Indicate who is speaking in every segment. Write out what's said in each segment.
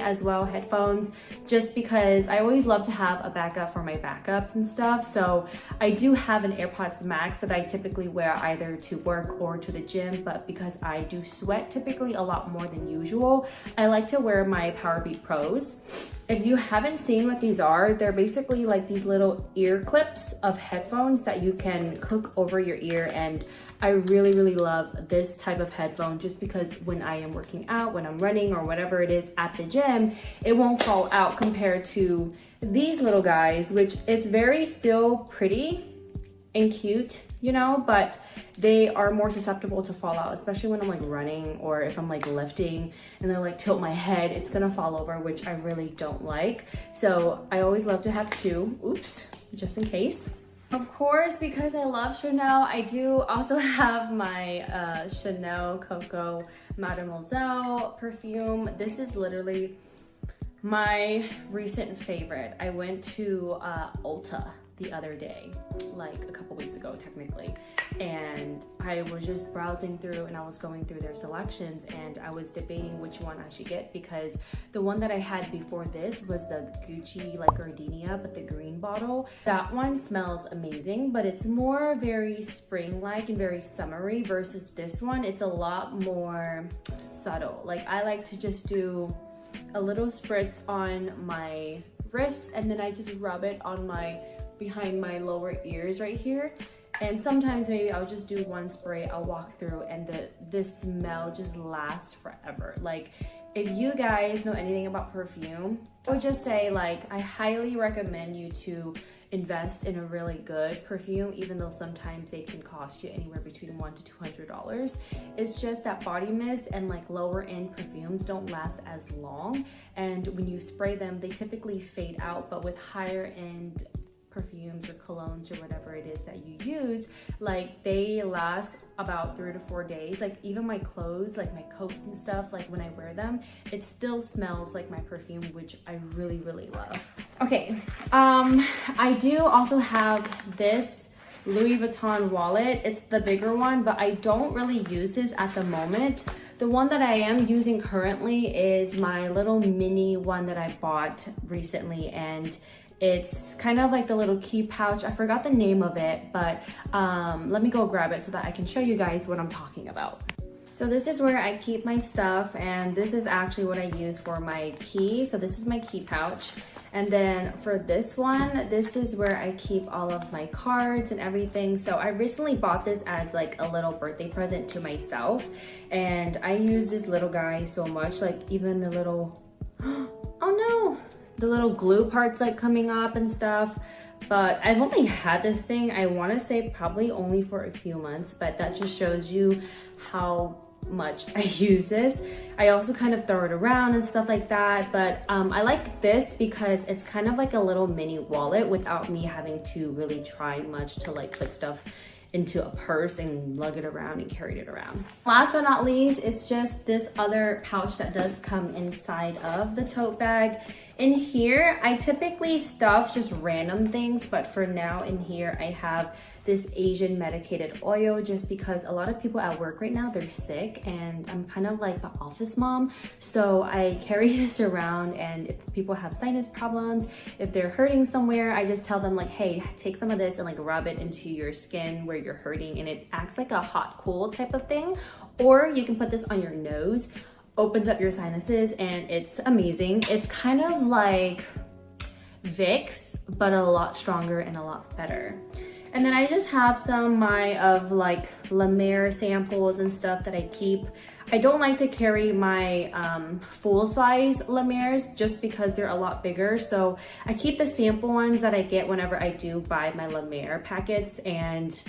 Speaker 1: as well, headphones, just because I always love to have a backup for my backups and stuff. So I do have an AirPods Max that I typically wear either to work or to the gym, but because I do sweat typically a lot more than usual, I like to wear my Powerbeat Pros. If you haven't seen what these are, they're basically like these little ear clips of headphones that you can hook over your ear, and I really, really love this type of headphone just because when I am working out, when I'm running or whatever it is at the gym, it won't fall out compared to these little guys, which it's very still pretty and cute, you know, but they are more susceptible to fall out, especially when I'm like running or if I'm like lifting and then like tilt my head, it's gonna fall over, which I really don't like. So I always love to have two, oops, just in case. Of course, because I love Chanel, I do also have my Chanel Coco Mademoiselle perfume. This is literally my recent favorite. I went to Ulta the other day, like a couple weeks ago technically, and I was just browsing through and I was going through their selections and I was debating which one I should get, because the one that I had before this was the Gucci like Gardenia, but the green bottle. That one smells amazing, but it's more very spring-like and very summery, versus this one, it's a lot more subtle. Like I like to just do a little spritz on my wrists and then I just rub it on my behind my lower ears right here, and sometimes maybe I'll just do one spray, I'll walk through, and this smell just lasts forever. Like if you guys know anything about perfume, I would just say like I highly recommend you to invest in a really good perfume, even though sometimes they can cost you anywhere between $100 to $200. It's just that body mist and like lower end perfumes don't last as long, and when you spray them they typically fade out, but with higher end perfumes or colognes or whatever it is that you use, like they last about 3 to 4 days. Like even my clothes, like my coats and stuff, like when I wear them, it still smells like my perfume, which I really, really love. Okay, I do also have this Louis Vuitton wallet. It's the bigger one, but I don't really use this at the moment. The one that I am using currently is my little mini one that I bought recently, and it's kind of like the little key pouch. I forgot the name of it, but let me go grab it so that I can show you guys what I'm talking about. So this is where I keep my stuff, and this is actually what I use for my key. So this is my key pouch. And then for this one, this is where I keep all of my cards and everything. So I recently bought this as like a little birthday present to myself, and I use this little guy so much, like even the little, oh no, the little glue parts like coming up and stuff. But I've only had this thing, I want to say probably only for a few months, but that just shows you how much I use this. I also kind of throw it around and stuff like that, but I like this because it's kind of like a little mini wallet without me having to really try much to like put stuff into a purse and lug it around and carry it around. Last but not least, it's just this other pouch that does come inside of the tote bag. In here, I typically stuff just random things, but for now in here, I have this Asian medicated oil, just because a lot of people at work right now, they're sick, and I'm kind of like the office mom. So I carry this around, and if people have sinus problems, if they're hurting somewhere, I just tell them like, hey, take some of this and like rub it into your skin where you're hurting, and it acts like a hot cool type of thing. Or you can put this on your nose, opens up your sinuses, and it's amazing. It's kind of like Vicks, but a lot stronger and a lot better. And then I just have some of like La Mer samples and stuff that I keep. I don't like to carry my full size La Mers just because they're a lot bigger. So I keep the sample ones that I get whenever I do buy my La Mer packets, and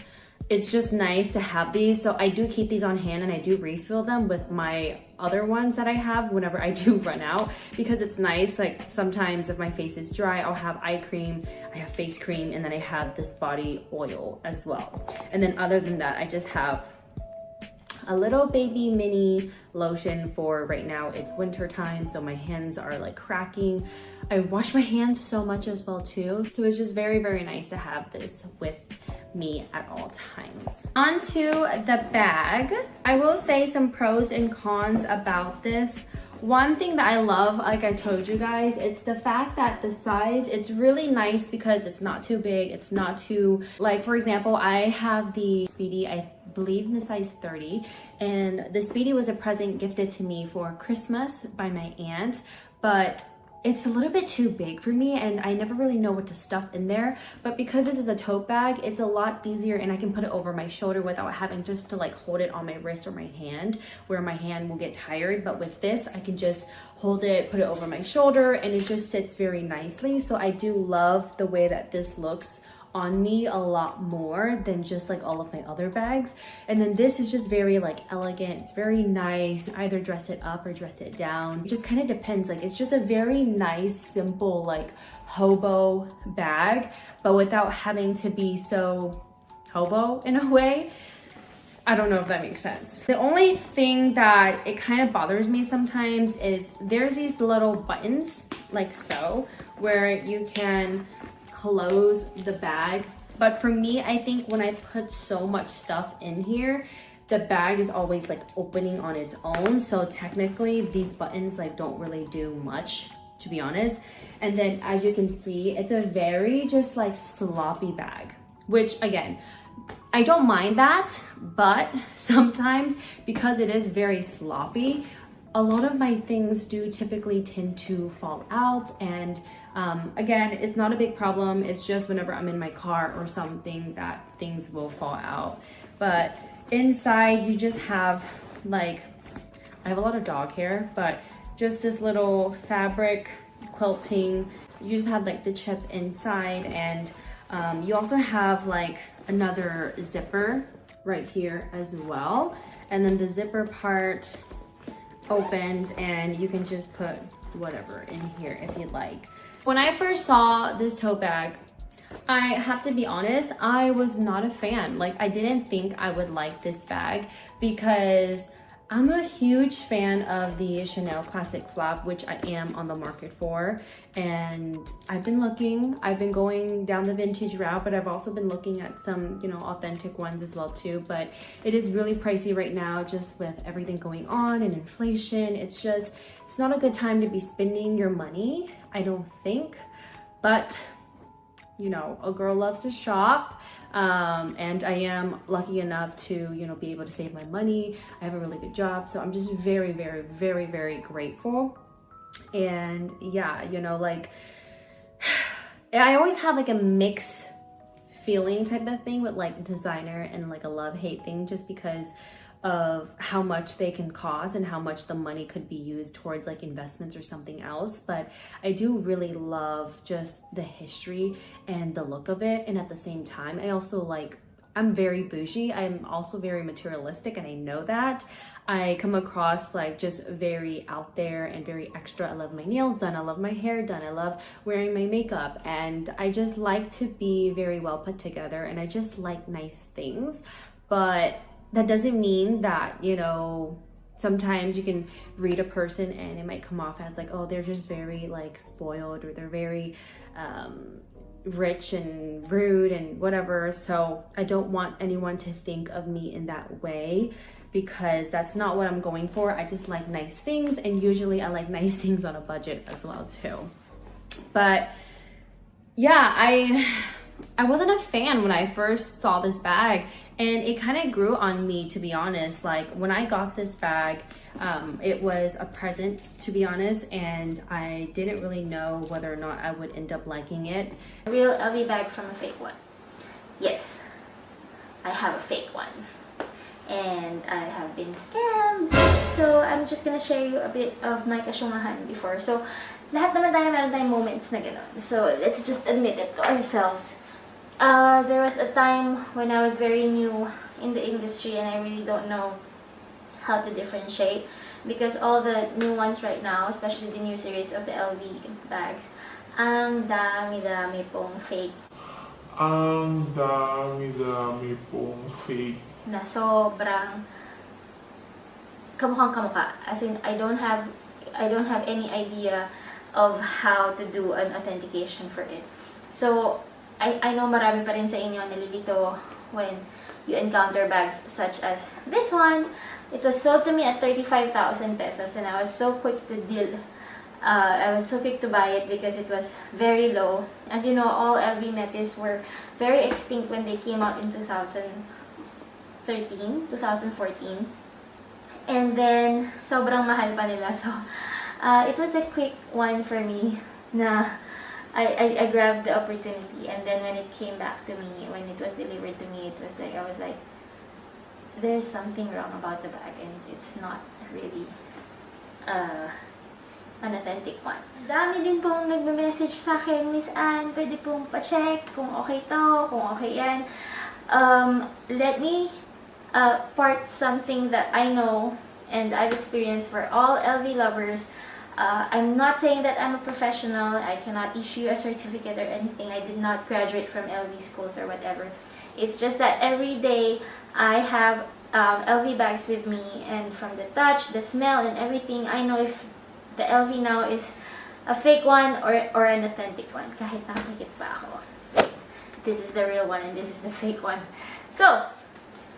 Speaker 1: it's just nice to have these. So I do keep these on hand, and I do refill them with my other ones that I have whenever I do run out, because it's nice. Like sometimes if my face is dry, I'll have eye cream, I have face cream, and then I have this body oil as well. And then other than that, I just have a little baby mini lotion for right now. It's winter time, so my hands are like cracking. I wash my hands so much as well too. So it's just very, very nice to have this with me at all times. Onto the bag. I will say some pros and cons about this One thing that I love, like I told you guys, it's the fact that the size, it's really nice because it's not too big, it's not too, like for example, I have the Speedy, I believe in the size 30, and the Speedy was a present gifted to me for Christmas by my aunt, but it's a little bit too big for me and I never really know what to stuff in there. But because this is a tote bag, it's a lot easier and I can put it over my shoulder without having just to like hold it on my wrist or my hand, where my hand will get tired. But with this, I can just hold it, put it over my shoulder, and it just sits very nicely. So I do love the way that this looks on me a lot more than just like all of my other bags. And then this is just very like elegant, it's very nice. Either dress it up or dress it down, it just kind of depends. Like it's just a very nice, simple like hobo bag, but without having to be so hobo in a way. I don't know if that makes sense. The only thing that it kind of bothers me sometimes is there's these little buttons like so, where you can close the bag. But for me, I think when I put so much stuff in here, the bag is always like opening on its own. So technically these buttons like don't really do much, to be honest. And then as you can see, it's a very just like sloppy bag, which again, I don't mind that, but sometimes because it is very sloppy, a lot of my things do typically tend to fall out. And again, it's not a big problem. It's just whenever I'm in my car or something that things will fall out. But inside you just have like, I have a lot of dog hair, but just this little fabric quilting. You just have like the chip inside, and you also have like another zipper right here as well. And then the zipper part opens and you can just put whatever in here if you'd like. When I first saw this tote bag, I have to be honest, I was not a fan. Like I didn't think I would like this bag because I'm a huge fan of the Chanel Classic Flap, which I am on the market for. And I've been going down the vintage route, but I've also been looking at some, you know, authentic ones as well too. But it is really pricey right now, just with everything going on and inflation. It's not a good time to be spending your money, I don't think. But, you know, a girl loves to shop. And I am lucky enough to, you know, be able to save my money. I have a really good job, so I'm just very, very, very, very grateful. And yeah, you know, like I always have like a mixed feeling type of thing with like designer and like a love-hate thing, just because of how much they can cost and how much the money could be used towards like investments or something else. But I do really love just the history and the look of it. And at the same time, I also like, I'm very bougie. I'm also very materialistic, and I know that. I come across like just very out there and very extra. I love my nails done, I love my hair done, I love wearing my makeup, and I just like to be very well put together, and I just like nice things. But that doesn't mean that, you know, sometimes you can read a person and it might come off as like, oh, they're just very like spoiled, or they're very rich and rude and whatever. So I don't want anyone to think of me in that way, because that's not what I'm going for. I just like nice things, and usually I like nice things on a budget as well too. But yeah, I wasn't a fan when I first saw this bag, and it kind of grew on me, to be honest. Like when I got this bag, it was a present, to be honest, and I didn't really know whether or not I would end up liking it.
Speaker 2: A real LV bag from a fake one. Yes, I have a fake one, and I have been scammed. So I'm just gonna share you a bit of my kasyumahan before. So lahat naman tayo meron tayong moments na gano'n. So let's just admit it to ourselves. There was a time when I was very new in the industry, and I really don't know how to differentiate, because all the new ones right now, especially the new series of the LV bags, ang dami-dami pong fake.
Speaker 3: Ang dami-dami pong fake.
Speaker 2: Na sobrang kamukhang kamukha. As in, I don't have any idea of how to do an authentication for it. So I know marami pa rin sa inyo nalilito when you encounter bags such as this one, It was sold to me at 35,000 pesos, and I was so quick to deal. I was so quick to buy it because it was very low. As you know, all LV Metis were very extinct when they came out in 2014. And then, sobrang mahal pa nila. So, it was a quick one for me na I grabbed the opportunity. And then when it came back to me, when it was delivered to me, it was like, I was like, there's something wrong about the bag and it's not really an authentic one. Dami din pong nagme-message sa akin, Miss Anne, pwede pong pa-check kung okay to, kung okay yan. Let me part something that I know and I've experienced for all LV lovers. I'm not saying that I'm a professional. I cannot issue a certificate or anything. I did not graduate from LV schools or whatever. It's just that every day I have LV bags with me, and from the touch, the smell, and everything, I know if the LV now is a fake one or an authentic one. Kahit nakakikit pa ako. This is the real one and this is the fake one. So,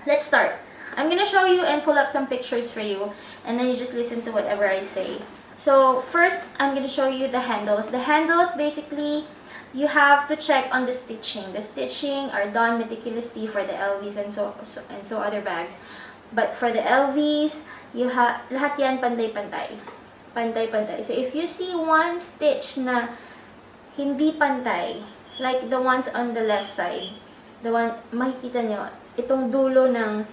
Speaker 2: let's start. I'm gonna show you and pull up some pictures for you, and then you just listen to whatever I say. So, first, I'm gonna show you the handles. The handles, basically, you have to check on the stitching. The stitching are done meticulously for the LVs and so other bags. But for the LVs, lahat yan pantay-pantay. Pantay-pantay. So if you see one stitch na hindi pantay, like the ones on the left side, the one, makikita nyo, itong dulo ng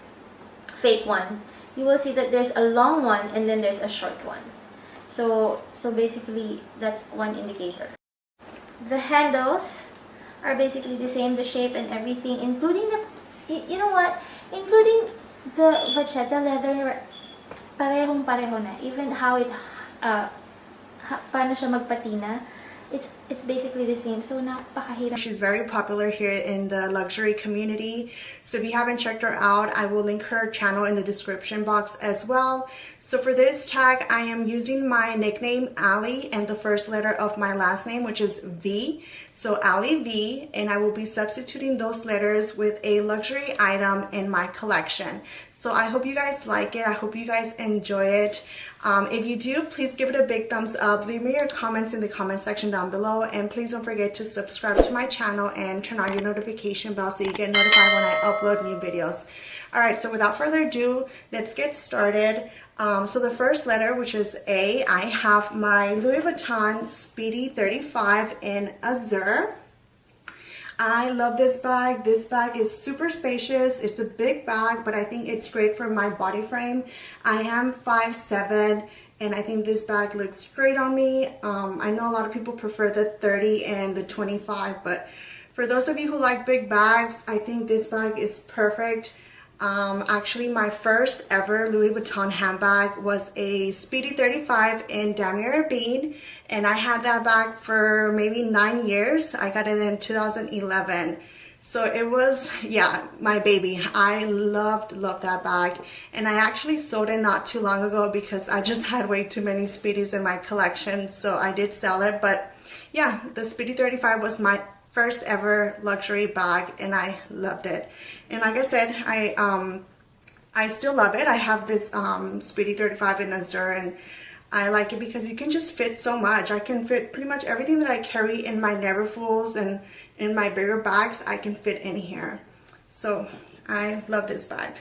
Speaker 2: fake one, you will see that there's a long one and then there's a short one. So basically, that's one indicator. The handles are basically the same, the shape and everything, including the, you know what, including the vachetta leather, parehong-pareho na. Even how it, paano siya magpatina, it's basically the same. So napakahirap.
Speaker 4: She's very popular here in the luxury community. So if you haven't checked her out, I will link her channel in the description box as well. So for this tag, I am using my nickname Ali and the first letter of my last name, which is V. So Ali V, and I will be substituting those letters with a luxury item in my collection. So I hope you guys like it. I hope you guys enjoy it. If you do, please give it a big thumbs up. Leave me your comments in the comment section down below. And please don't forget to subscribe to my channel and turn on your notification bell so you get notified when I upload new videos. Alright, so without further ado, let's get started. So the first letter, which is A, I have my Louis Vuitton Speedy 35 in Azure. I love this bag. This bag is super spacious. It's a big bag, but I think it's great for my body frame. I am 5'7", and I think this bag looks great on me. I know a lot of people prefer the 30 and the 25, but for those of you who like big bags, I think this bag is perfect. Actually, my first ever Louis Vuitton handbag was a Speedy 35 in Damier Ebene, and I had that bag for maybe 9 years. I got it in 2011. So it was, yeah, my baby. I loved that bag, and I actually sold it not too long ago because I just had way too many Speedies in my collection, so I did sell it. But yeah, the Speedy 35 was my first ever luxury bag, and I loved it. And like I said, I still love it. I have this Speedy 35 in Azure, and I like it because you can just fit so much. I can fit pretty much everything that I carry in my Neverfulls and in my bigger bags. I can fit in here. So I love this bag.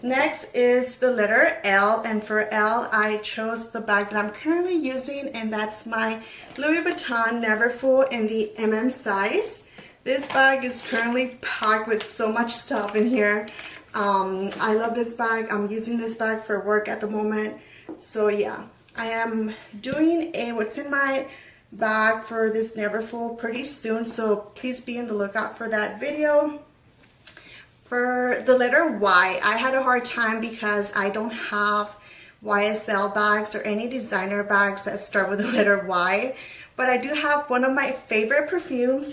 Speaker 4: Next is the letter L, and for L, I chose the bag that I'm currently using, and that's my Louis Vuitton Neverfull in the size. This bag is currently packed with so much stuff in here. I love this bag. I'm using this bag for work at the moment. So yeah, I am doing a what's in my bag for this Neverfull pretty soon, so please be on the lookout for that video. For the letter Y, I had a hard time because I don't have YSL bags or any designer bags that start with the letter Y, but I do have one of my favorite perfumes,